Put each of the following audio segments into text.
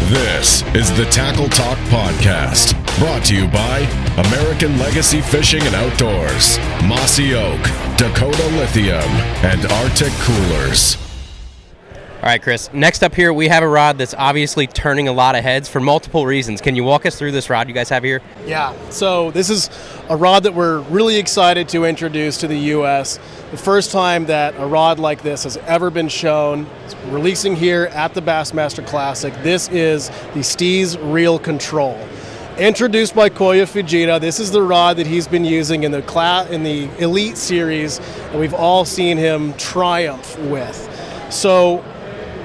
This is the Tackle Talk Podcast, brought to you by American Legacy Fishing and Outdoors, Mossy Oak, Dakota Lithium, and RTIC Coolers. All right, Chris, next up here we have a rod that's obviously turning a lot of heads for multiple reasons. Can you walk us through this rod you guys have here? Yeah, so this is a rod that we're really excited to introduce to the U.S. The first time that a rod like this has ever been shown. It's releasing here at the Bassmaster Classic. This is the Steez Real Control. Introduced by Koya Fujita, this is the rod that he's been using in the Elite Series, and we've all seen him triumph with. So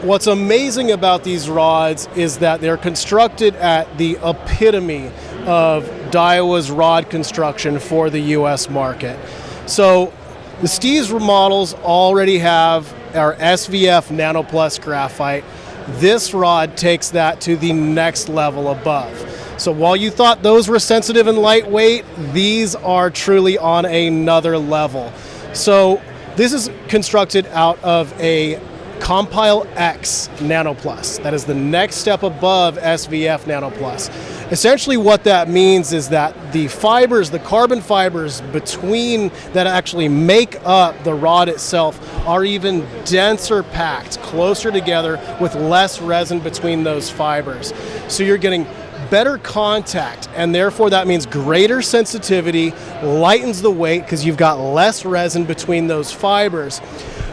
what's amazing about these rods is that they're constructed at the epitome of Daiwa's rod construction for the U.S. market. So the Steez models already have our SVF Nano Plus graphite. This rod takes that to the next level above. So while you thought those were sensitive and lightweight, these are truly on another level. So this is constructed out of a Compile X Nano Plus. That is the next step above SVF Nano Plus. Essentially what that means is that the fibers, the carbon fibers between that actually make up the rod itself are even denser packed, closer together with less resin between those fibers. So you're getting better contact, and therefore that means greater sensitivity, lightens the weight because you've got less resin between those fibers.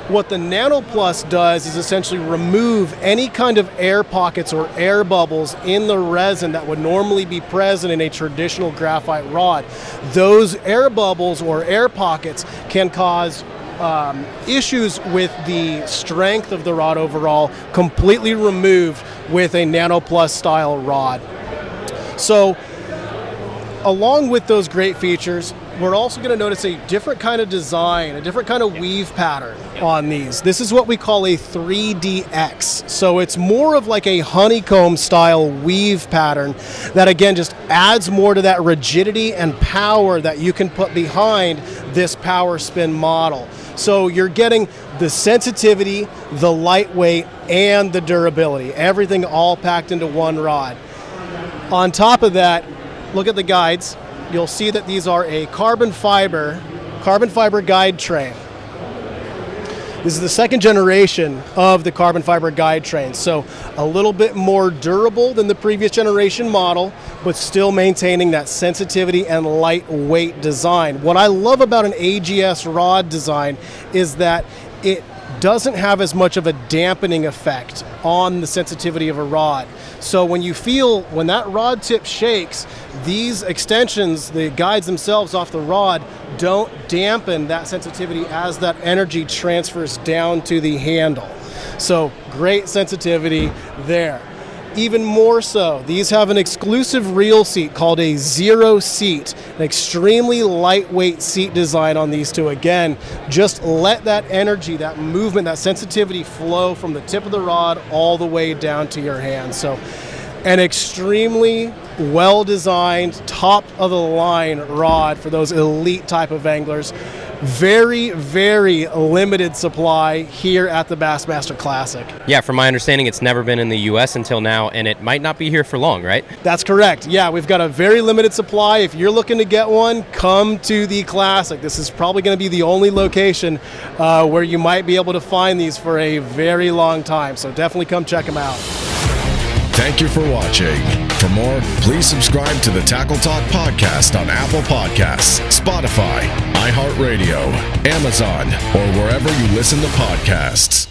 What the Nano Plus does is essentially remove any kind of air pockets or air bubbles in the resin that would normally be present in a traditional graphite rod. Those air bubbles or air pockets can cause issues with the strength of the rod overall, completely removed with a Nano Plus style rod. So along with those great features, we're also going to notice a different kind of design, a different kind of weave pattern on these. This is what we call a 3DX. So it's more of like a honeycomb style weave pattern that again just adds more to that rigidity and power that you can put behind this power spin model. So you're getting the sensitivity, the lightweight, and the durability. Everything all packed into one rod. On top of that, look at the guides. You'll see that these are a carbon fiber guide train. This is the second generation of the carbon fiber guide train. So a little bit more durable than the previous generation model, but still maintaining that sensitivity and lightweight design. What I love about an AGS rod design is that it doesn't have as much of a dampening effect on the sensitivity of a rod. So when that rod tip shakes, these extensions, the guides themselves off the rod, don't dampen that sensitivity as that energy transfers down to the handle. So great sensitivity there. Even more so, these have an exclusive reel seat called a Zero Seat, an extremely lightweight seat design on these two. Again, just let that energy, that movement, that sensitivity flow from the tip of the rod all the way down to your hand. So an extremely well-designed, top-of-the-line rod for those elite type of anglers. Very, very limited supply here at the Bassmaster Classic. Yeah, from my understanding, it's never been in the U.S. until now, and it might not be here for long, right? That's correct. Yeah, we've got a very limited supply. If you're looking to get one, come to the Classic. This is probably going to be the only location where you might be able to find these for a very long time. So definitely come check them out. Thank you for watching. For more, please subscribe to the Tackle Talk Podcast on Apple Podcasts, Spotify, iHeartRadio, Amazon, or wherever you listen to podcasts.